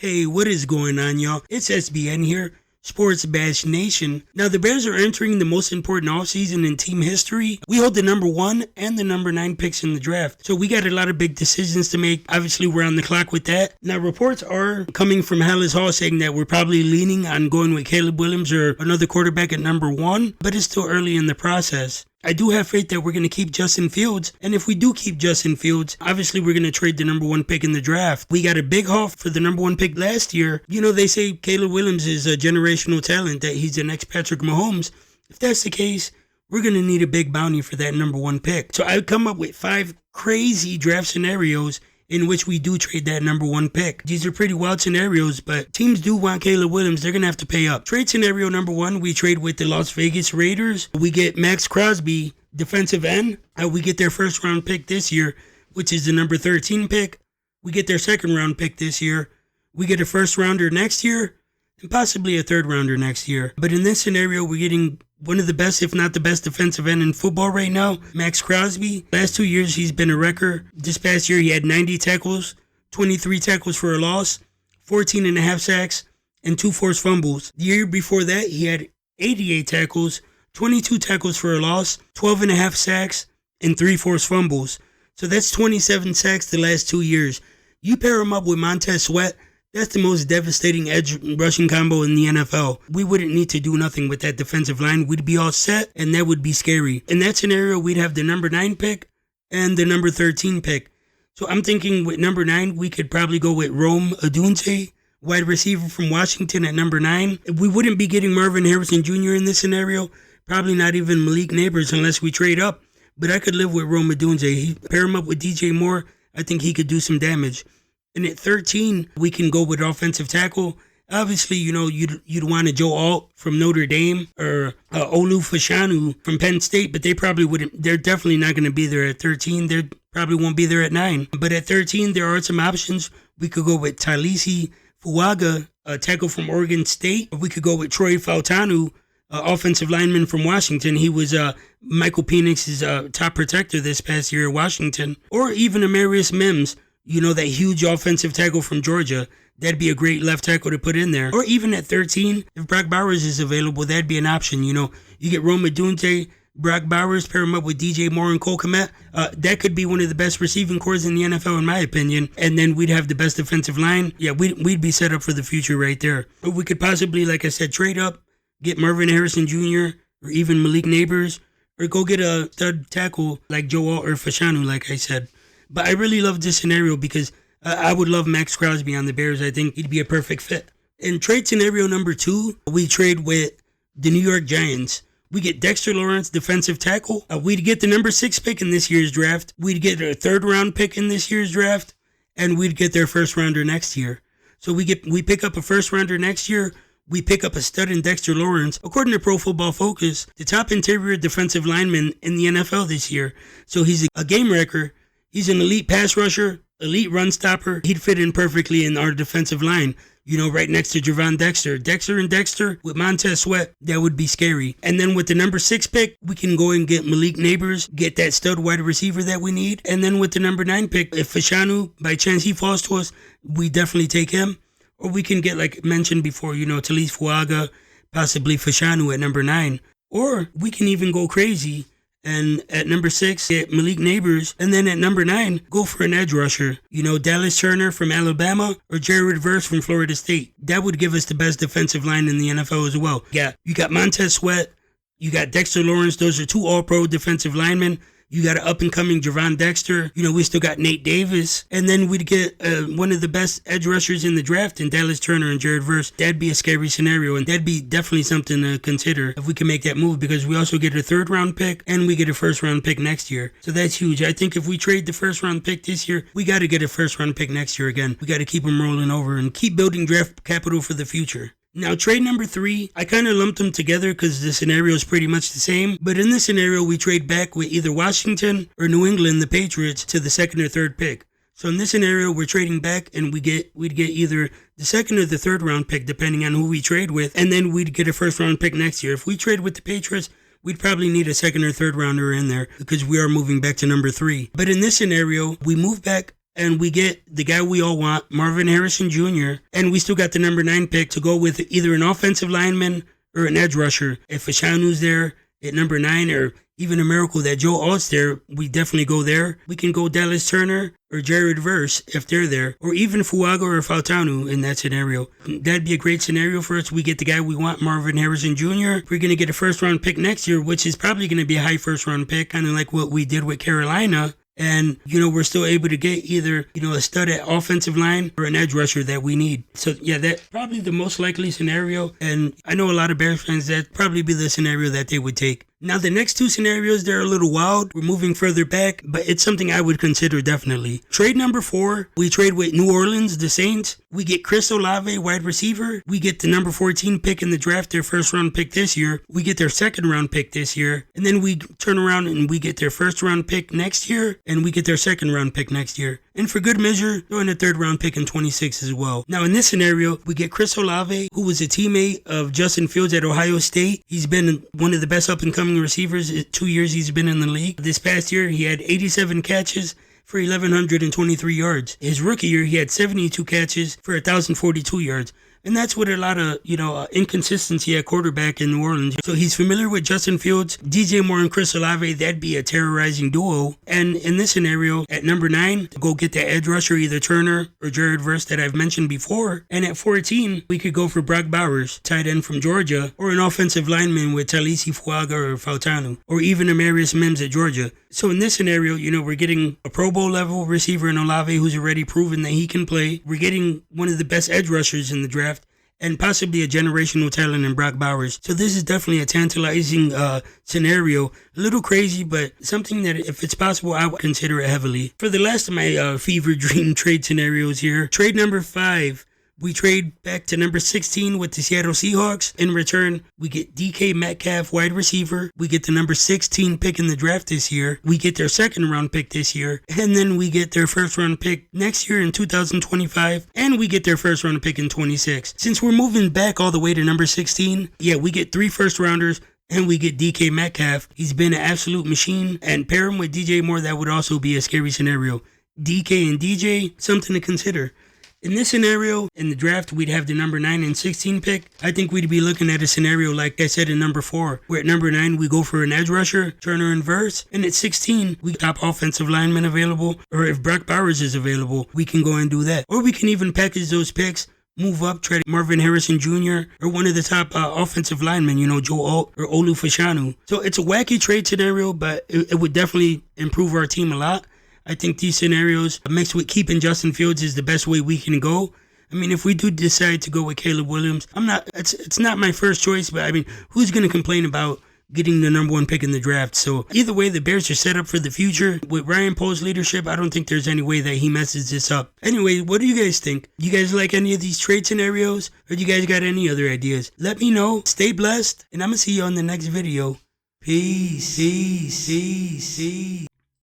Hey, what is going on, y'all? It's SBN here, Sports Bash Nation. Now, the Bears are entering the most important offseason in team history. We hold the number 1 and the number 9 picks in the draft, so we got a lot of big decisions to make. Obviously, we're on the clock with that. Now, reports are coming from Hallis Hall saying that we're probably leaning on going with Caleb Williams or another quarterback at number 1, but it's still early in the process. I do have faith that we're going to keep Justin Fields, and if we do keep Justin Fields, obviously we're going to trade the number 1 pick in the draft. We got a big haul for the number 1 pick last year. You know, they say Caleb Williams is a generational talent, that he's the next Patrick Mahomes. If that's the case, we're going to need a big bounty for that number 1 pick. So I've come up with 5 crazy draft scenarios in which we do trade that number 1 pick. These are pretty wild scenarios, but teams do want Caleb Williams. They're going to have to pay up. Trade scenario number 1, we trade with the Las Vegas Raiders. We get Max Crosby, defensive end. We get their first round pick this year, which is the number 13 pick. We get their second round pick this year. We get a first rounder next year, and possibly a third rounder next year. But in this scenario, we're getting one of the best, if not the best, defensive end in football right now, Max Crosby. Last 2 years, he's been a wrecker. This past year, he had 90 tackles, 23 tackles for a loss, 14 and a half sacks, and 2 forced fumbles. The year before that, he had 88 tackles, 22 tackles for a loss, 12 and a half sacks, and 3 forced fumbles. So that's 27 sacks the last 2 years. You pair him up with Montez Sweat, that's the most devastating edge rushing combo in the NFL. We wouldn't need to do nothing with that defensive line. We'd be all set, and that would be scary. In that scenario, we'd have the number 9 pick and the number 13 pick. So I'm thinking with number 9, we could probably go with Rome Odunze, wide receiver from Washington at number 9. We wouldn't be getting Marvin Harrison Jr. in this scenario. Probably not even Malik Neighbors unless we trade up. But I could live with Rome Odunze. Pair him up with DJ Moore. I think he could do some damage. And at 13, we can go with offensive tackle. Obviously, you know, you'd want a Joe Alt from Notre Dame or Olu Fashanu from Penn State, but they probably wouldn't. They're definitely not going to be there at 13. They probably won't be there at 9. But at 13, there are some options. We could go with Talisi Fuaga, a tackle from Oregon State. Or we could go with Troy Fautanu, offensive lineman from Washington. He was Michael Penix's top protector this past year at Washington. Or even Amarius Mims. You know, that huge offensive tackle from Georgia. That'd be a great left tackle to put in there. Or even at 13, if Brock Bowers is available, that'd be an option. You know, you get Rome Odunze, Brock Bowers, pair him up with DJ Moore and Cole Kmet. That could be one of the best receiving corps in the NFL, in my opinion. And then we'd have the best defensive line. Yeah, we'd be set up for the future right there. But we could possibly, like I said, trade up, get Marvin Harrison Jr. or even Malik Neighbors, or go get a stud tackle like Joe Alt or Fashanu, like I said. But I really love this scenario because I would love Max Crosby on the Bears. I think he'd be a perfect fit. In trade scenario number 2, we trade with the New York Giants. We get Dexter Lawrence, defensive tackle. We'd get the number 6 pick in this year's draft. We'd get a 3rd round pick in this year's draft. And we'd get their first rounder next year. So we pick up a first rounder next year. We pick up a stud in Dexter Lawrence. According to Pro Football Focus, the top interior defensive lineman in the NFL this year. So he's a game wrecker. He's an elite pass rusher, elite run stopper. He'd fit in perfectly in our defensive line, you know, right next to Javon Dexter. Dexter and Dexter with Montez Sweat, that would be scary. And then with the number 6 pick, we can go and get Malik Neighbors, get that stud wide receiver that we need. And then with the number 9 pick, if Fashanu, by chance he falls to us, we definitely take him. Or we can get, like mentioned before, you know, Talise Fuaga, possibly Fashanu at number 9. Or we can even go crazy and at number 6, get Malik Neighbors. And then at number 9, go for an edge rusher. You know, Dallas Turner from Alabama or Jared Verse from Florida State. That would give us the best defensive line in the NFL as well. Yeah, you got Montez Sweat. You got Dexter Lawrence. Those are 2 all-pro defensive linemen. You got an up-and-coming Javon Dexter. You know, we still got Nate Davis. And then we'd get one of the best edge rushers in the draft in Dallas Turner and Jared Verse. That'd be a scary scenario, and that'd be definitely something to consider if we can make that move, because we also get a 3rd round pick and we get a 1st round pick next year. So that's huge. I think if we trade the 1st round pick this year, we got to get a 1st round pick next year again. We got to keep them rolling over and keep building draft capital for the future. Now, trade number 3, I kind of lumped them together because the scenario is pretty much the same. But in this scenario, we trade back with either Washington or New England, the Patriots, to the 2nd or 3rd pick. So in this scenario, we're trading back and we'd get either the 2nd or the 3rd round pick, depending on who we trade with. And then we'd get a 1st round pick next year. If we trade with the Patriots, we'd probably need a 2nd or 3rd rounder in there because we are moving back to number 3. But in this scenario, we move back and we get the guy we all want, Marvin Harrison Jr., and we still got the number 9 pick to go with either an offensive lineman or an edge rusher. If Fashanu's there at number 9, or even a miracle that Joe Alt's there, we definitely go there. We can go Dallas Turner or Jared Verse if they're there, or even Fuaga or Fautanu in that scenario. That'd be a great scenario for us. We get the guy we want, Marvin Harrison Jr. We're going to get a first-round pick next year, which is probably going to be a high first-round pick, kind of like what we did with Carolina. And, we're still able to get either, a stud at offensive line or an edge rusher that we need. So, yeah, that's probably the most likely scenario. And I know a lot of Bears fans, that'd probably be the scenario that they would take. Now, the next two scenarios, they're a little wild. We're moving further back, but it's something I would consider definitely. Trade number 4, we trade with New Orleans, the Saints. We get Chris Olave, wide receiver. We get the number 14 pick in the draft, their first round pick this year. We get their second round pick this year. And then we turn around and we get their first round pick next year. And we get their second round pick next year. And for good measure, throw in a third round pick in 26 as well. Now, in this scenario, we get Chris Olave, who was a teammate of Justin Fields at Ohio State. He's been one of the best up-and-coming receivers. 2 years he's been in the league. This past year, he had 87 catches for 1,123 yards. His rookie year, he had 72 catches for 1,042 yards. And that's with a lot of, inconsistency at quarterback in New Orleans. So he's familiar with Justin Fields, DJ Moore, and Chris Olave. That'd be a terrorizing duo. And in this scenario, at number 9, go get the edge rusher, either Turner or Jared Verse that I've mentioned before. And at 14, we could go for Brock Bowers, tight end from Georgia, or an offensive lineman with Talisi Fuaga or Fautanu, or even Amarius Mims at Georgia. So in this scenario, we're getting a Pro Bowl level receiver in Olave who's already proven that he can play. We're getting one of the best edge rushers in the draft, and possibly a generational talent in Brock Bowers. So this is definitely a tantalizing scenario. A little crazy, but something that, if it's possible, I would consider it heavily. For the last of my fever dream trade scenarios here, trade number 5. We trade back to number 16 with the Seattle Seahawks. In return, we get DK Metcalf, wide receiver. We get the number 16 pick in the draft this year. We get their second round pick this year. And then we get their first round pick next year in 2025. And we get their first round pick in 26. Since we're moving back all the way to number 16, we get 3 first rounders. And we get DK Metcalf. He's been an absolute machine. And pair him with DJ Moore, that would also be a scary scenario. DK and DJ, something to consider. In this scenario, in the draft, we'd have the number 9 and 16 pick. I think we'd be looking at a scenario like I said in number 4, where at number 9, we go for an edge rusher, Turner and Verse. And at 16, we top offensive lineman available. Or if Brock Bowers is available, we can go and do that. Or we can even package those picks, move up, trade Marvin Harrison Jr. or one of the top offensive linemen, Joe Alt or Olu Fashanu. So it's a wacky trade scenario, but it would definitely improve our team a lot. I think these scenarios mixed with keeping Justin Fields is the best way we can go. I mean, if we do decide to go with Caleb Williams, it's not my first choice, but I mean, who's going to complain about getting the number 1 pick in the draft? So either way, the Bears are set up for the future. With Ryan Pohl's leadership, I don't think there's any way that he messes this up. Anyway, what do you guys think? You guys like any of these trade scenarios? Or do you guys got any other ideas? Let me know. Stay blessed, and I'm going to see you on the next video. Peace.